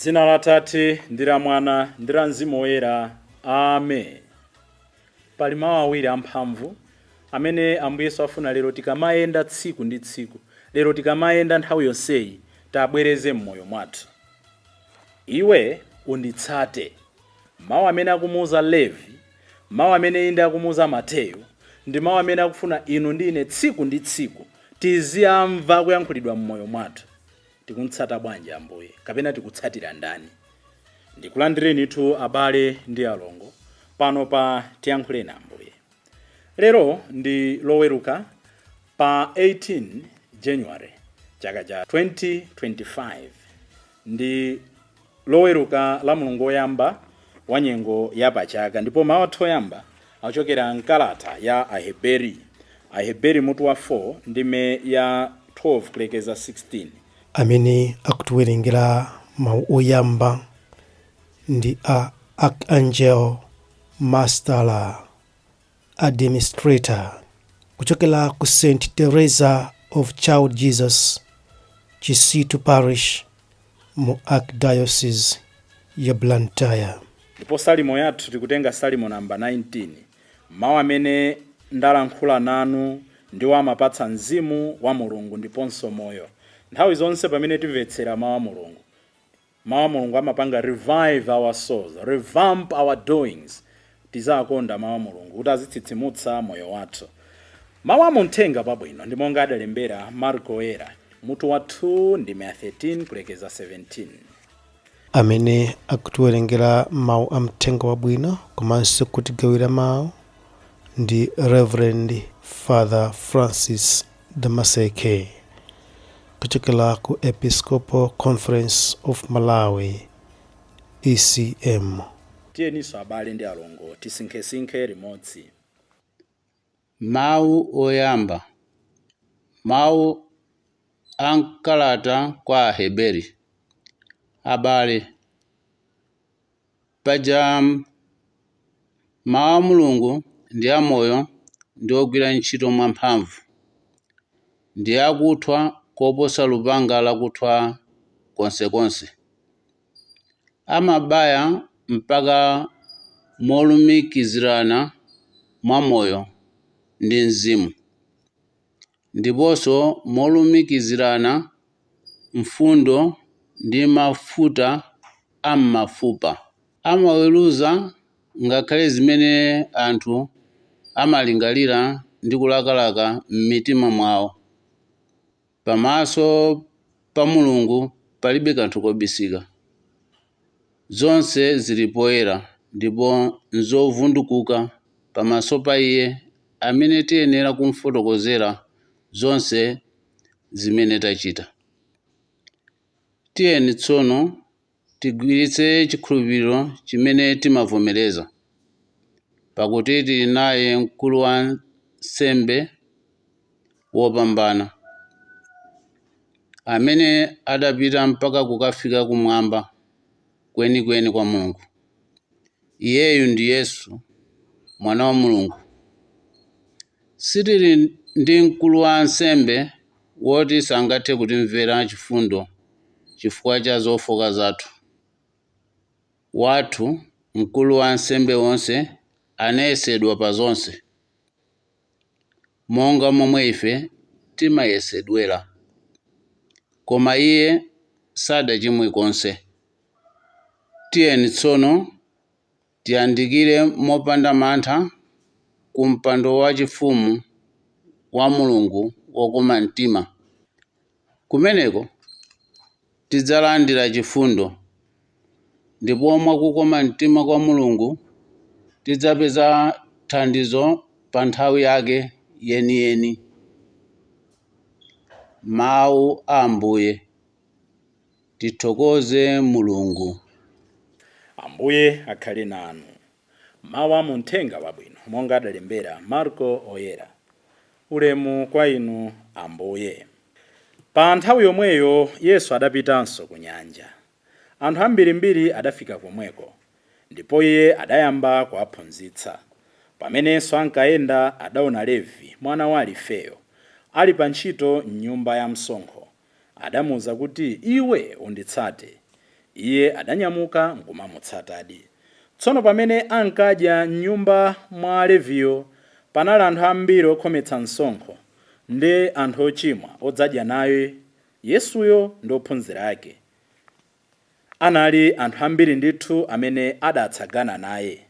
Dzina la Tate ndi la Mwana ndi la Mzimu Woyera. Amen. Pali mawu awiri amphamvu amene Ambuye Yesu afuna lero tikamayenda tsiku ndi tsiku, lero tikamayenda nthawi yonseyi tabwereze m'moyo mwathu. Iwe unditsate. Mawu amene akumuuza Levi, mawu amene inde akumuuza Mateyo, ndi mawu amene akufuna inu ndi ine tsiku ndi tsiku tiziyamva kuyankhulidwa m'moyo mwathu. Tikuntsata bwanji Ambuye kapena tikutsatira ndani? Ndikulandireni itu abale ndi alongo pano pa tiyankhuleni Ambuye. Lero ndi loweruka pa 18 January chaka cha 2025. Ndi loweruka la Mulungu woyamba wa nyengo ya pachaka, ndipo mawu athu oyamba achokera mkalata ya Aheberi mutu wa 4 ndime ya 12 kulekeza 16. Amene akutiwerengera mawu oyamba ndi a Archangel Mastala Administrator kuchokera ku St. Teresa of Child Jesus Chisitu Parish mu Archdiocese ya Blantyre. Ndipo salimo yathu tikutenga salimo namba 19. Mawu amene ndalankhula nanu ndiwo amapatsa mzimu wa Mulungu ndiponso moyo. Nthawi zonse pamene timvetsera mawu a Mulungu, mawu a Mulungu amapanga revive our souls, revamp our doings. Tizakonda mawu a Mulungu kuti azitsitsimutsa moyo wathu. Mawu amuthenga pabwino ndi monga adalembera Marko Woyera mutu wa 2 ndime ya 13 kulekeza 17. Amene akutiwerengera mawu amthenga wabwino komanso kutigawira mawu ndi Reverend Father Francis Damaseke kuchokera ku Episcopal Conference of Malawi ECM. Tiyeniso abale ndi alongo tisinkhesinkhe limodzi. Mawu oyamba. Mawu ankalata kwa Aheberi. Abale paja mawu a Mulungu ndi amoyo ndi ogwira ntchito mwamphamvu, ndi akuthwa koposa lupanga lakuthwa konsekonse. Amabaya mpaka molumikizirana mwa moyo ndi mzimu, ndiponso molumikizirana mfundo ndi mafuta am'mafupa. Amaweruza ngakhale zimene anthu amalingalira ndi kulakalaka m'mitima mwawo. Pamaso pa Mulungu palibe kanthu kobisika. Zonse zili poyera ndipo nzovundukuka pamaso pa Iye amene tiyenera kumfotokozera zonse zimene tachita. Tiyeni tsono tigwiritse chikhulupiriro chimene timavomereza, pakuti tili naye mkulu wa nsembe wopambana, amene adapita mpaka kukafika kumwamba kwenikweni kwa Mulungu. Iyeyu ndi Yesu, mwana wa Mulungu. Sitili ndi mkulu wa nsembe woti sangathe kutimvera chifundo chifukwa cha zofoka zathu. Wathu mkulu wa nsembe wonse anayesedwa pa zonse, monga momwe ife timayesedwera, koma Iye sadachimwe konse. Tiyeni tsono tiyandikire mopanda mantha ku mpando wachifumu wa Mulungu wokoma mtima. Kumeneko tidzalandira chifundo, ndipo mwakukoma mtima kwa Mulungu tidzapeza thandizo pa nthawi yake yeniyeni. Mawu a Ambuye. Tithokoze Mulungu. Ambuye akhale nanu. Mawu amuthenga wabwino monga adalembera Marko Woyera. Ulemu kwa inu Ambuye. Pa nthawi yomweyo Yesu adapitanso ku nyanja. Anthu ambirimbiri adafika komweko, ndipo Iye adayamba kuwaphunzitsa. Pamenenso ankayenda adaona Levi mwana wa Alifeyo ali pa ntchito m'nyumba ya msonkho. Adamuwuza kuti, iwe unditsate. iye adanyamuka nkumamutsatadi. Tsono pamene ankadya m'nyumba mwa Leviyo, panali anthu ambiri okhometsa msonkho ndi anthu ochimwa odzadya naye Yesuyo ndi ophunzira ake. Anali anthu ambiri ndithu amene adatsagana naye.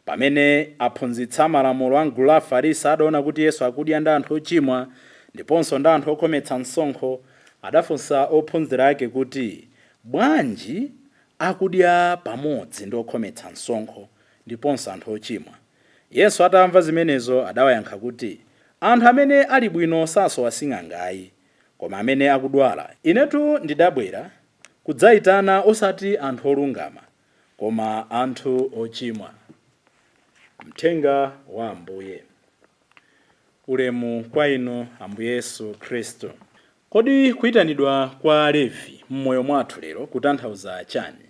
Pamene aphunzitsa malamulo a gulu la Afarisi adaona kuti Yesu akudya ndi anthu ochimwa ndiponso ndi anthu okhometsa msonkho, adafunsa ophunzira ake kuti bwanji akudya pamodzi ndi okhometsa msonkho ndiponso anthu ochimwa. Yesu atamva zimenezo adawayankha kuti anthu amene ali bwino sasowa sing'angayi, koma amene akudwala. Inetu ndidabwera kudzayitana osati anthu olungama, koma anthu ochimwa. Mthenga wa Ambuye. Ulemu kwa inu Ambuye Yesu Khristu. Kodi kuyitanidwa kwa Levi m'moyo mwathu lero kutanthauza chani?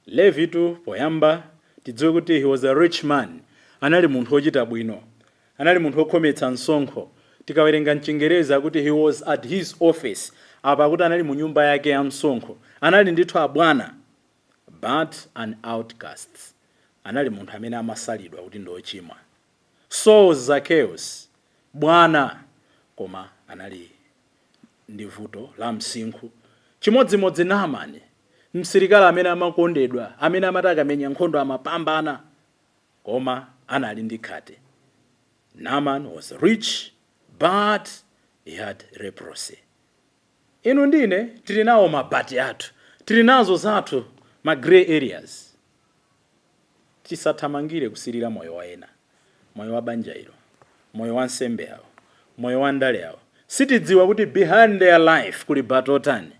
Levitu poyamba tidziwe kuti he was a rich man. Anali munthu ochita bwino, anali munthu okhometsa msonkho. Tikawerenga m'Chingereza kuti he was at his office, apa kuti anali mu nyumba yake ya msonkho. Anali ndithu abwana, but an outcast. Anali munthu amene amasalidwa kuti ndi ochimwa. So Zacchaeus, bwana, koma anali ndi vuto la msinkhu. Chimodzimodzi Naamani, msilikali amene amakondedwa, amene amati akamenya nkhondo amapambana, koma anali ndi khate. Naaman was rich, but he had leprosy. Inu ndine tili nawo mabati athu, tili nazo zathu ma gray areas. Tisathamangire kusirira moyo wa ena, moyo wa banja ilo, moyo wa nsembe yawo, moyo wa ndale yawo. Sitidziwa kuti behind their life kuli bati otani.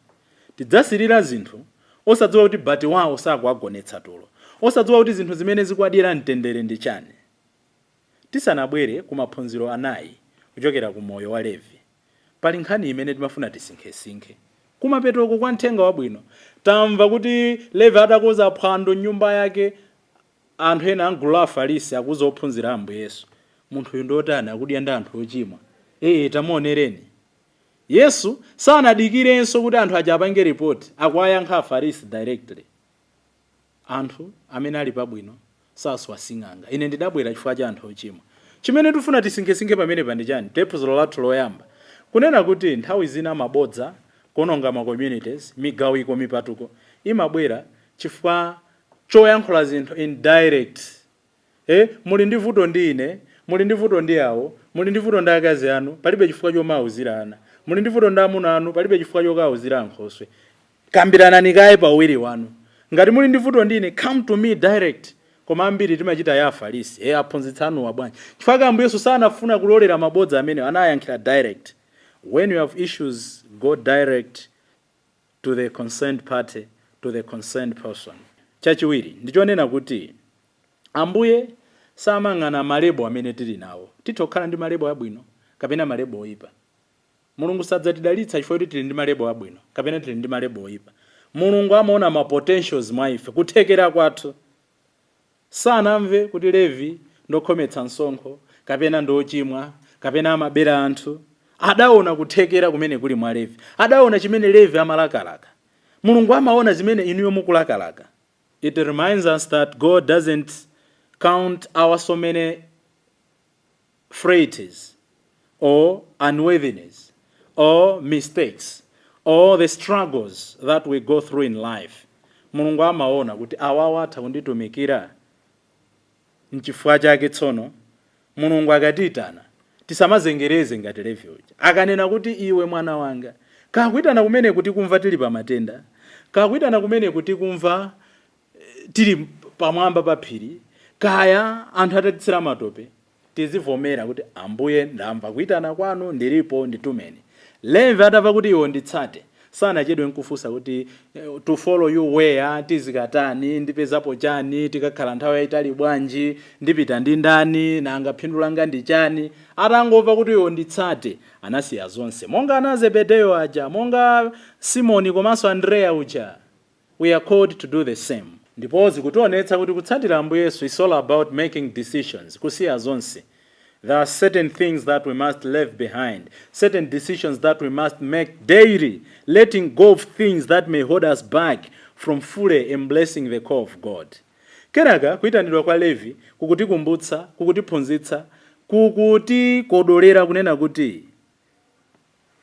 Tidzasirira zinthu osadziwa kuti bati wawo sakuwagonetsa tulo, osadziwa kuti zinthu zimene zikuadira mtendere ndi chani. Tisanabwere ku maphunziro anayi kuchokera ku moyo wa Levi, pali nkhani imene timafuna tisinkhesinkhe. Kumapetoko kwa mthenga wabwino tamva kuti Levi adakonza phwando nyumba yake. Anthu ena a gulu la Afarisi akuza ophunzira Ambuye Yesu, munthu uyu ndotani akudya ndi anthu ochimwa. Tamuonereni. Yesu sanadikirenso kuti anthu aja apange report, akuwayankha Afarisi directly. Anthu amene ali pabwino sasowa sing'anga. Ine ndidabwera chifukwa cha anthu ochimwa. Chimene tifuna tisinkhesinkhe pamene pandi chani? Tephunziro lathu loyamba kunena kuti nthawi zina mabodza kuononga ma communities, migawiko, mipatuko imabwera chifukwa choyankhula zinthu indirect. Muli ndi vuto ndi ine, muli ndi vuto ndi awo, muli ndi vuto ndi akazi anu, palibe chifukwa chomauzirana. Muli ndi vuto ndi amuna anu, palibe chifukwa chokauzira Nkhoswe. Kambiranani kaye pa uwiri wanu. Ngati muli ndi vuto ndi ine, come to me direct. Koma ambiri timachita ya Afarisi, aphunzitsanu wa bwanji. Chifukwa Ambuye Yesu sanafuna kulolera mabodza amene anayankhira direct. When you have issues, go direct to the concerned party, to the concerned person. Chachiwiri ndichonena kuti Ambuye samang'ana malebo amene tili nawo. Titokhala ndi malebo abwino kapena malebo oyipa. Mulungu sadzatidalitsa chifukwa kuti tili ndi malebo abwino kapena tili ndi malebo oyipa. Mulungu amaona ma potentials mwa ife, kuthekera kwathu. Sanamve kuti Levi ndokhometsa msonkho kapena ndochimwa kapena amabera anthu. Adaona kuthekera kumene kuli mwa Levi. Adaona chimene Levi amalakalaka. Mulungu amaona zimene inuyo mukulakalaka. It reminds us that God doesn't count our so many frailties or unworthiness or mistakes or the struggles that we go through in life. Mulungu amaona kuti awawa atha kunditumikira nchifukwa chake. Tsono Mulungu akatitana tisamazengereze ngati Levi uja. Akanena kuti iwe mwana wanga, kakuitana kumene kuti kumva tili pa matenda, kakuitana kumene kuti kumva tili pamwamba pa phiri, kaya anthu atatitsira matope, tizivomera kuti Ambuye ndamva kuitana kwanu, ndilipo, nditumeni. Levi atamva kuti iwo nditsate, sanachedwe nkufunsa kuti to follow you where, tizikatani, ndipezapo chani, tikakhala nthawi yayitali bwanji, ndipita ndi ndani, nanga phindu langa ndi chani. Atangomva kuti iwo nditsate, anasiya zonse. Monga ana Zebedeyo aja, monga Simoni komanso Andrea uja. We are called to do the same. Ndipo zikutionetsa kuti kutsatira Ambuye Yesu is all about making decisions, kusiya zonse. There are certain things that we must leave behind, certain decisions that we must make daily, letting go of things that may hold us back from fully embracing the call of God. Kenaka kuyitanidwa kwa Levi kukutikumbutsa, kukutiphunzitsa, kukutikodolera kunena kuti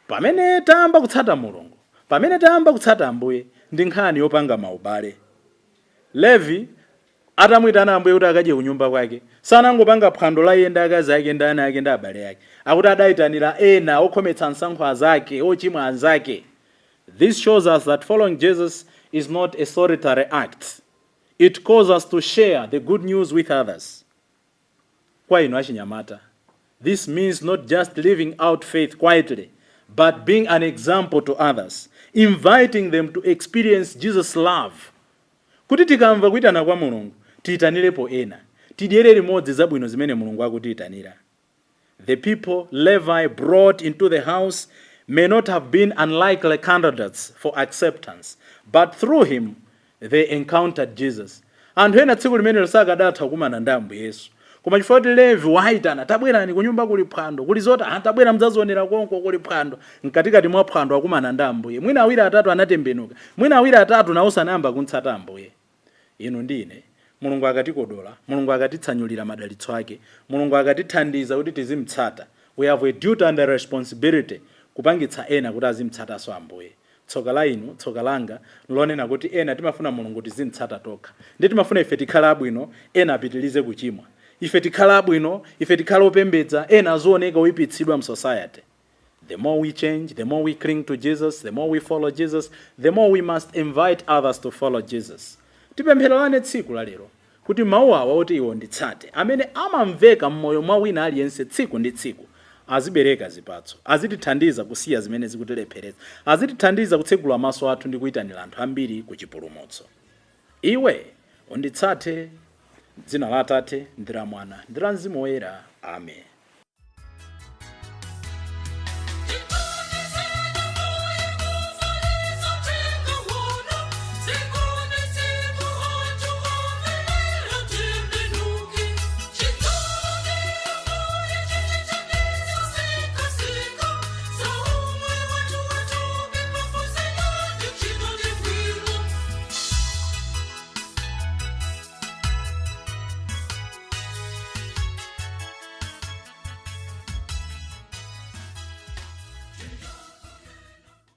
pamene tayamba kutsata Mulungu, pamene tayamba kutsata Ambuye, ndi nkhani yopanga maubale. Levi atamuyitana Ambuye kuti akadye kunyumba kwake, sanangopanga phwando la iye ndi akazi ake ndi ana ake ndi abale ake, akuti adayitanira ena okhometsa nsankho azake, ochimwa anzake. This shows us that following Jesus is not a solitary act. It calls us to share the good news with others. Kwa inu achinyamata, this means not just living out faith quietly, but being an example to others, inviting them to experience Jesus' love. Kuti tikamva kuyitana kwa Mulungu, tiyitanirepo ena, tidyere limodzi zabwino zimene Mulungu akutiyitanira. The people Levi brought into the house may not have been unlikely candidates for acceptance, but through him they encountered Jesus. Anthu ena tsiku limene sakadatha kukumana ndi Ambuye Yesu. Koma chifukwa kuti Levi wayitana, tabwerani kunyumba kuli phwando, kuli zoti tabwera mdzazionera konko kuli phwando, mkatikati mwa phwando akumana ndi Ambuye. Mwina awiri atatu anatembenuka, mwina awiri atatu nawo sanayamba kuntsata Ambuye. Inu ndine, Mulungu akatikodola, Mulungu akatitsanyulira madalitso ake, Mulungu akatithandiza kuti tizimtsata. We have a duty and a responsibility kupangitsa ena kuti azimtsatanso Ambuye. Tsoka la inu, tsoka langa, lonena kuti ena timafuna Mulungu tizimtsata tokha. Ndi timafuna ife tikhala abwino, ena apitilize kuchimwa. Ife tikhala abwino, ife tikhala opembedza, ena azooneka oipitsidwa msociety. The more we change, the more we cling to Jesus, the more we follow Jesus, the more we must invite others to follow Jesus. Tipemphererane tsiku la lero kuti mawu awa oti iwo nditsate, amene amamveka mmoyo mwa wina aliyense tsiku ndi tsiku, azibereka zipatso, azitithandiza kusiya zimene zikutilepheretsa, azitithandiza kutsegula maso athu ndi kuyitanira anthu ambiri ku chipulumutso. Iwe unditsate, dzina la Atate ndi la Mwana ndi la Mzimu Woyera. Amen.